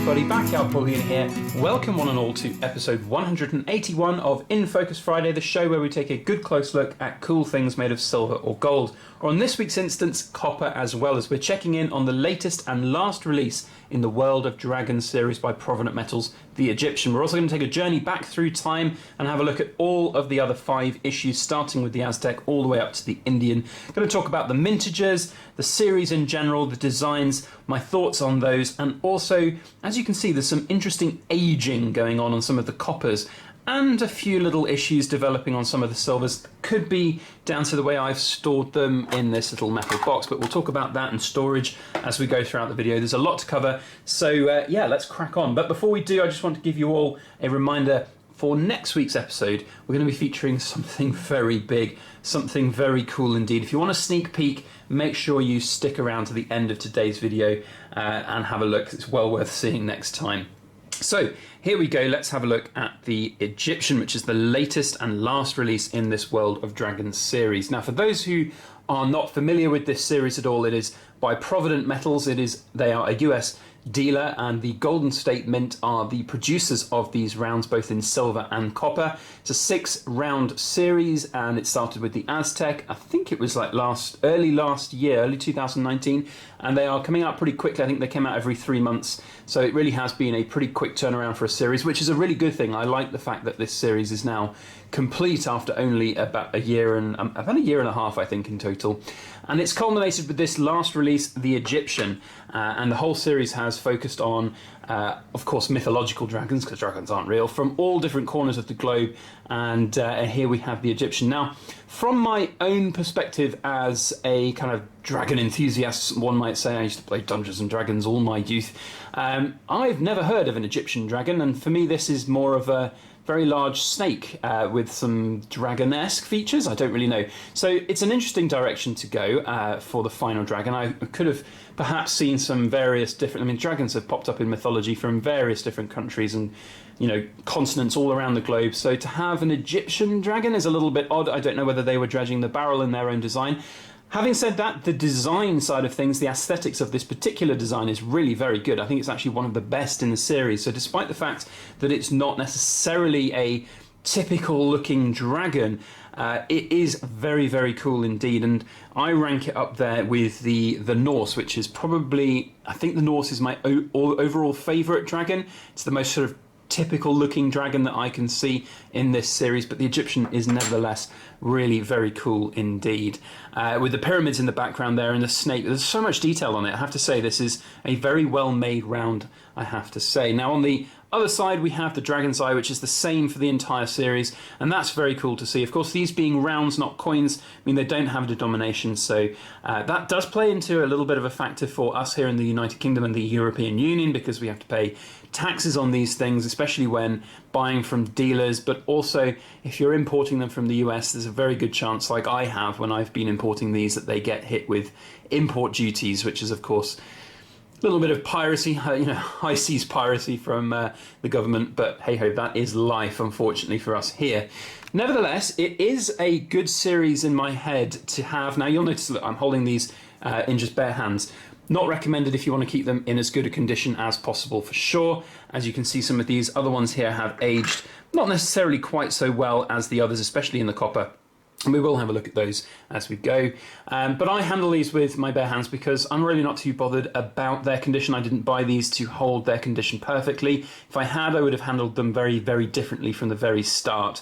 everybody, Backyard Pauline here. Welcome one and all to episode 181 of In Focus Friday, the show where we take a good close look at cool things made of silver or gold, or in this week's instance, copper, as well as we're checking in on the latest and last release in the World of Dragons series by Provenant Metals, The Egyptian. We're also going to take a journey back through time and have a look at all of the other 5 issues, starting with the Aztec all the way up to the Indian. Going to talk about the mintages, the series in general, the designs, my thoughts on those, and also, as you can see, there's some interesting aging going on some of the coppers, and a few little issues developing on some of the silvers. Could be down to the way I've stored them in this little metal box, but we'll talk about that and storage as we go throughout the video. There's a lot to cover, so yeah, let's crack on. But before we do, I just want to give you all a reminder for next week's episode. We're going to be featuring something very big, something very cool indeed. If you want a sneak peek, make sure you stick around to the end of today's video and have a look. It's well worth seeing next time. So here we go, let's have a look at the Egyptian, which is the latest and last release in this World of Dragons series. Now, for those who are not familiar with this series at all, it is by Provenant Metals. They are a US dealer, and the Golden State Mint are the producers of these rounds, both in silver and copper. It's a 6-round series, and it started with the Aztec. I think it was like early 2019, and they are coming out pretty quickly. I think they came out every 3 months, so it really has been a pretty quick turnaround for a series, which is a really good thing. I like the fact that this series is now complete after only about a year and a half, I think, in total. And it's culminated with this last release, The Egyptian, and the whole series has focused on, of course, mythological dragons, because dragons aren't real, from all different corners of the globe, and here we have The Egyptian. Now, from my own perspective as a kind of dragon enthusiast, one might say, I used to play Dungeons and Dragons all my youth, I've never heard of an Egyptian dragon, and for me this is more of a very large snake with some dragon-esque features. I don't really know. So it's an interesting direction to go for the final dragon. I could have perhaps seen some various different... I mean, dragons have popped up in mythology from various different countries and, you know, continents all around the globe. So to have an Egyptian dragon is a little bit odd. I don't know whether they were dredging the barrel in their own design. Having said that, the design side of things, the aesthetics of this particular design is really very good. I think it's actually one of the best in the series. So despite the fact that it's not necessarily a typical looking dragon, it is very, very cool indeed. And I rank it up there with the Norse, which is probably, I think the Norse is my overall favourite dragon. It's the most sort of typical looking dragon that I can see in this series, but the Egyptian is nevertheless really very cool indeed. With the pyramids in the background there and the snake, there's so much detail on it. I have to say this is a very well made round, I have to say. Now on the other side we have the Dragon's Eye, which is the same for the entire series, and that's very cool to see. Of course, these being rounds, not coins, mean they don't have a denomination, so that does play into a little bit of a factor for us here in the United Kingdom and the European Union, because we have to pay taxes on these things, especially when buying from dealers, but also if you're importing them from the US, there's a very good chance, like I have when I've been importing these, that they get hit with import duties, which is of course a little bit of piracy, high seas piracy from the government, but hey ho, that is life, unfortunately for us here. Nevertheless, it is a good series in my head to have. Now you'll notice that I'm holding these in just bare hands. Not recommended if you want to keep them in as good a condition as possible, for sure. As you can see, some of these other ones here have aged not necessarily quite so well as the others, especially in the copper. And we will have a look at those as we go. But I handle these with my bare hands because I'm really not too bothered about their condition. I didn't buy these to hold their condition perfectly. If I had, I would have handled them very, very differently from the very start.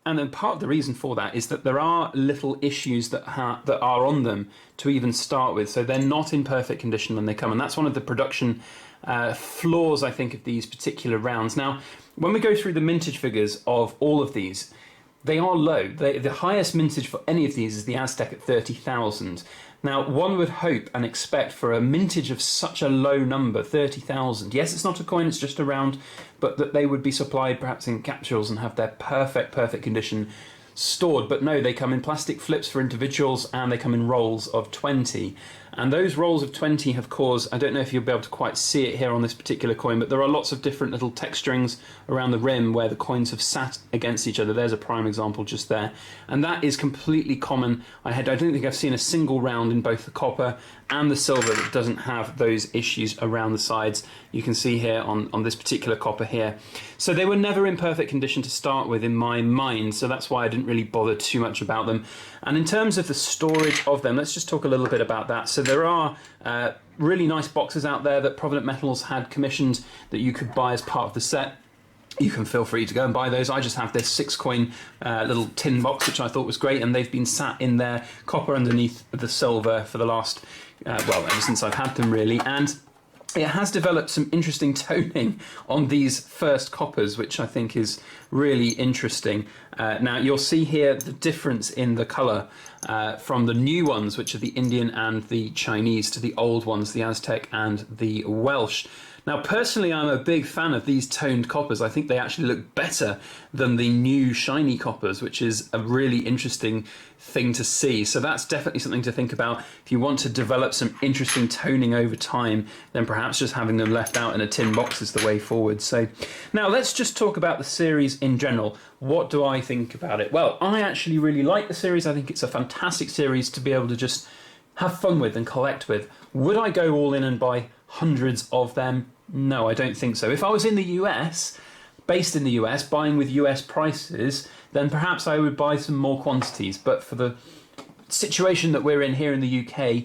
And then part of the reason for that is that there are little issues that are on them to even start with. So they're not in perfect condition when they come. And that's one of the production flaws, I think, of these particular rounds. Now, when we go through the mintage figures of all of these, they are low. The highest mintage for any of these is the Aztec at 30,000. Now, one would hope and expect for a mintage of such a low number, 30,000. Yes, it's not a coin, it's just a round, but that they would be supplied perhaps in capsules and have their perfect condition stored. But no, they come in plastic flips for individuals and they come in rolls of 20. And those rolls of 20 have caused, I don't know if you'll be able to quite see it here on this particular coin, but there are lots of different little texturings around the rim where the coins have sat against each other. There's a prime example just there. And that is completely common. I don't think I've seen a single round in both the copper and the silver that doesn't have those issues around the sides. You can see here on this particular copper here. So they were never in perfect condition to start with in my mind, so that's why I didn't really bother too much about them. And in terms of the storage of them, let's just talk a little bit about that. So there are really nice boxes out there that Provident Metals had commissioned that you could buy as part of the set. You can feel free to go and buy those. I just have this 6-coin little tin box, which I thought was great, and they've been sat in there, copper underneath the silver for the last, well, ever since I've had them really. And it has developed some interesting toning on these first coppers, which I think is really interesting. Now, you'll see here the difference in the colour from the new ones, which are the Indian and the Chinese, to the old ones, the Aztec and the Welsh. Now, personally, I'm a big fan of these toned coppers. I think they actually look better than the new shiny coppers, which is a really interesting thing to see. So that's definitely something to think about. If you want to develop some interesting toning over time, then perhaps just having them left out in a tin box is the way forward. So now let's just talk about the series in general. What do I think about it? Well, I actually really like the series. I think it's a fantastic series to be able to just have fun with and collect with. Would I go all in and buy hundreds of them? No, I don't think so. If I was in the US, based in the US, buying with US prices, then perhaps I would buy some more quantities. But for the situation that we're in here in the UK,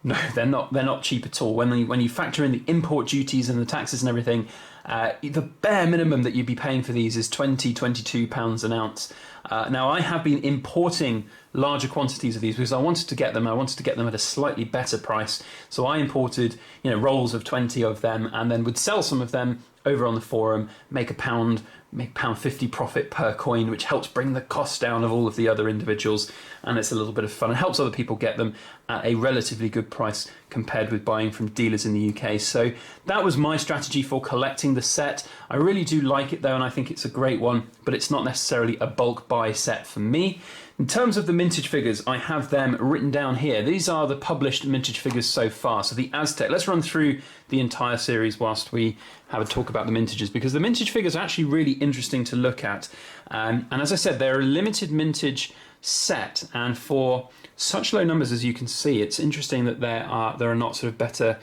no, they're not cheap at all. When you factor in the import duties and the taxes and everything, the bare minimum that you'd be paying for these is £22 an ounce. Now, I have been importing larger quantities of these because I wanted to get them at a slightly better price. So I imported, rolls of 20 of them, and then would sell some of them over on the forum, make £1.50 profit per coin, which helps bring the cost down of all of the other individuals, and it's a little bit of fun. It helps other people get them at a relatively good price compared with buying from dealers in the UK. So that was my strategy for collecting the set. I really do like it though, and I think it's a great one, but it's not necessarily a bulk buy set for me. In terms of the mintage figures, I have them written down here. These are the published mintage figures so far. So the Aztec, let's run through the entire series whilst we have a talk about the mintages, because the mintage figures are actually really interesting to look at. And as I said, they're a limited mintage set, and for such low numbers as you can see, it's interesting that there are not sort of better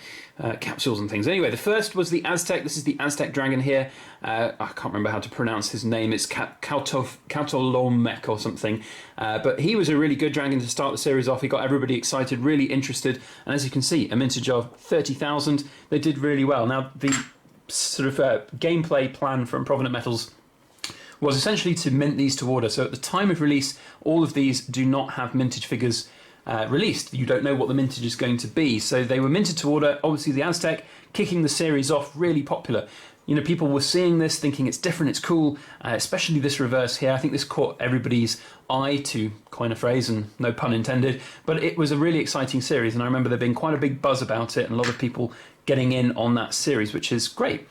capsules and things. Anyway, the first was the Aztec. This is the Aztec dragon here. I can't remember how to pronounce his name. It's Kautolomek or something. But he was a really good dragon to start the series off. He got everybody excited, really interested. And as you can see, a mintage of 30,000. They did really well. Now, the sort of gameplay plan from Provident Metals was essentially to mint these to order. So at the time of release, all of these do not have mintage figures released. You don't know what the mintage is going to be. So they were minted to order. Obviously, the Aztec kicking the series off, really popular. People were seeing this, thinking it's different, it's cool, especially this reverse here. I think this caught everybody's eye, to coin a phrase, and no pun intended. But it was a really exciting series, and I remember there being quite a big buzz about it, and a lot of people getting in on that series, which is great.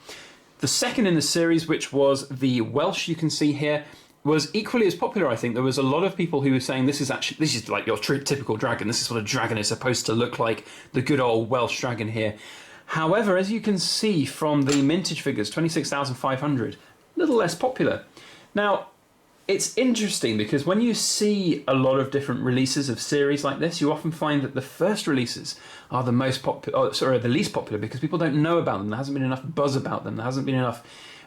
The second in the series, which was the Welsh, you can see here, was equally as popular, I think. There was a lot of people who were saying this is like your typical dragon. This is what a dragon is supposed to look like, the good old Welsh dragon here. However, as you can see from the mintage figures, 26,500, a little less popular. Now, it's interesting because when you see a lot of different releases of series like this, you often find that the first releases are the most popular, the least popular, because people don't know about them. There hasn't been enough buzz about them. There hasn't been enough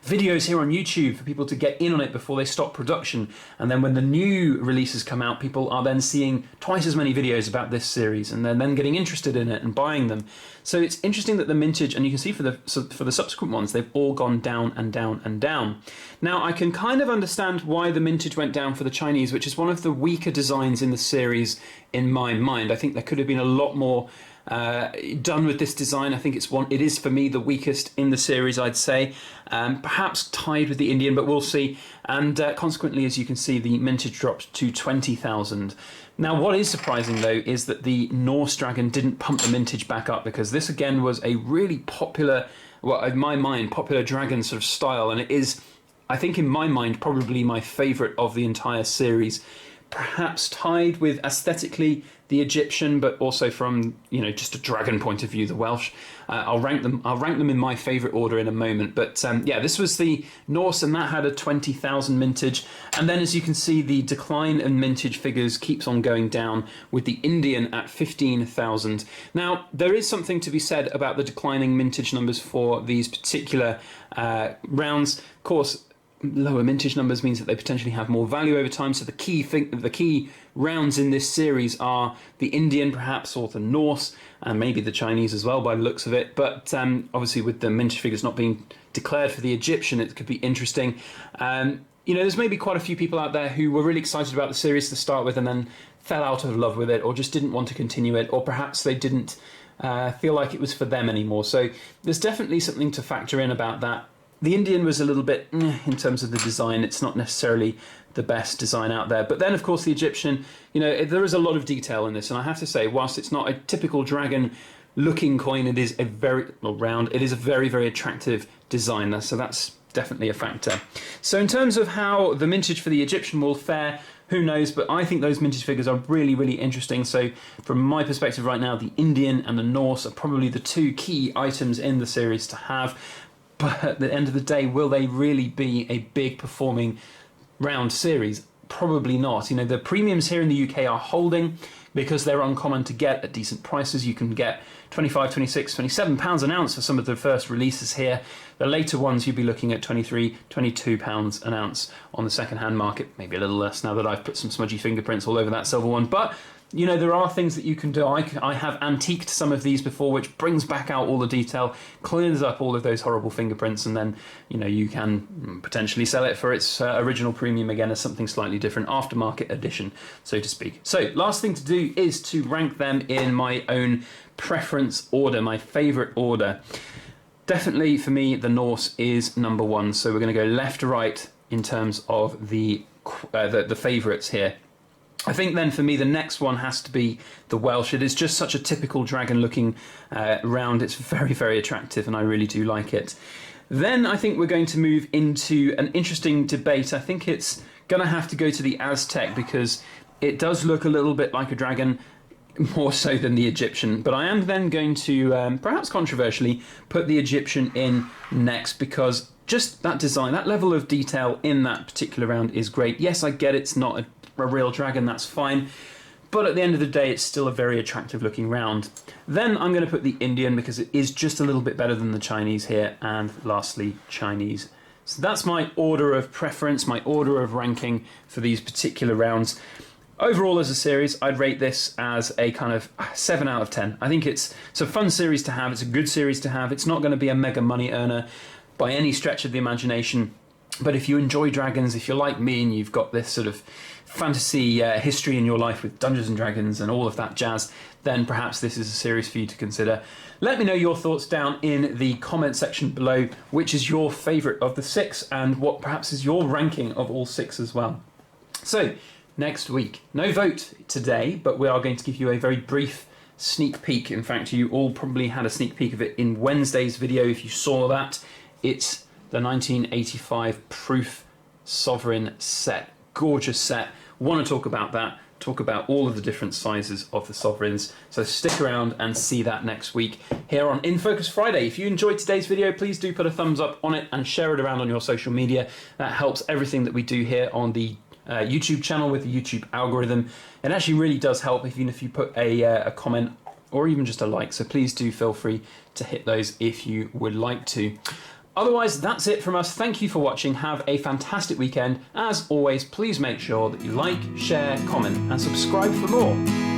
videos here on YouTube for people to get in on it before they stop production. And then when the new releases come out, people are then seeing twice as many videos about this series, and they're then getting interested in it and buying them. So it's interesting that the mintage, and you can see for the subsequent ones, they've all gone down and down and down. Now, I can kind of understand why the mintage went down for the Chinese, which is one of the weaker designs in the series in my mind. I think there could have been a lot more done with this design. I think it is for me the weakest in the series, I'd say. Perhaps tied with the Indian, but we'll see. And consequently, as you can see, the mintage dropped to 20,000. Now, what is surprising, though, is that the Norse dragon didn't pump the mintage back up, because this, again, was a really popular, well, in my mind, popular dragon sort of style. And it is, I think, in my mind, probably my favourite of the entire series. Perhaps tied with, aesthetically, the Egyptian, but also from, you know, just a dragon point of view, the Welsh. I'll rank them in my favourite order in a moment. But yeah, this was the Norse, and that had a 20,000 mintage. And then, as you can see, the decline in mintage figures keeps on going down, with the Indian at 15,000. Now, there is something to be said about the declining mintage numbers for these particular rounds. Of course, lower mintage numbers means that they potentially have more value over time. So the key rounds in this series are the Indian, perhaps, or the Norse, and maybe the Chinese as well, by the looks of it. But obviously, with the mintage figures not being declared for the Egyptian, it could be interesting. You know, there's maybe quite a few people out there who were really excited about the series to start with, and then fell out of love with it, or just didn't want to continue it, or perhaps they didn't feel like it was for them anymore. So there's definitely something to factor in about that. The Indian was a little bit in terms of the design. It's not necessarily the best design out there. But then, of course, the Egyptian, you know, there is a lot of detail in this. And I have to say, whilst it's not a typical dragon-looking coin, it is a very very attractive design. So that's definitely a factor. So in terms of how the mintage for the Egyptian will fare, who knows? But I think those mintage figures are really, really interesting. So from my perspective right now, the Indian and the Norse are probably the two key items in the series to have. But at the end of the day, will they really be a big performing round series? Probably not. You know, the premiums here in the UK are holding because they're uncommon to get at decent prices. You can get 25, 26, 27 pounds an ounce for some of the first releases here. The later ones, you'd be looking at 23, 22 pounds an ounce on the second-hand market. Maybe a little less now that I've put some smudgy fingerprints all over that silver one. But you know, there are things that you can do. I have antiqued some of these before, which brings back out all the detail, cleans up all of those horrible fingerprints, and then, you know, you can potentially sell it for its original premium again as something slightly different, aftermarket edition, so to speak. So, last thing to do is to rank them in my own preference order, my favourite order. Definitely, for me, the Norse is number one, so we're going to go left to right in terms of the favourites here. I think then for me the next one has to be the Welsh. It is just such a typical dragon looking round. It's very, very attractive and I really do like it. Then I think we're going to move into an interesting debate. I think it's going to have to go to the Aztec because it does look a little bit like a dragon, more so than the Egyptian. But I am then going to, perhaps controversially, put the Egyptian in next because just that design, that level of detail in that particular round is great. Yes, I get it's not a real dragon, that's fine, but at the end of the day it's still a very attractive looking round. Then I'm going to put the Indian because it is just a little bit better than the Chinese here, and lastly Chinese. So that's my order of preference, my order of ranking for these particular rounds. Overall as a series, I'd rate this as a kind of 7 out of 10. I think it's a fun series to have, it's a good series to have. It's not going to be a mega money earner by any stretch of the imagination, but if you enjoy dragons, if you're like me and you've got this sort of fantasy history in your life with Dungeons and Dragons and all of that jazz, then perhaps this is a series for you to consider. Let me know your thoughts down in the comment section below. Which is your favourite of the 6 and what perhaps is your ranking of all 6 as well. So, next week. No vote today, but we are going to give you a very brief sneak peek. In fact, you all probably had a sneak peek of it in Wednesday's video if you saw that. It's the 1985 Proof Sovereign set. Gorgeous set. Want to talk about that, talk about all of the different sizes of the sovereigns. So stick around and see that next week here on In Focus Friday. If you enjoyed today's video, please do put a thumbs up on it and share it around on your social media. That helps everything that we do here on the YouTube channel with the YouTube algorithm. It actually really does help even if you put a comment or even just a like. So please do feel free to hit those if you would like to. Otherwise, that's it from us. Thank you for watching. Have a fantastic weekend. As always, please make sure that you like, share, comment, and subscribe for more.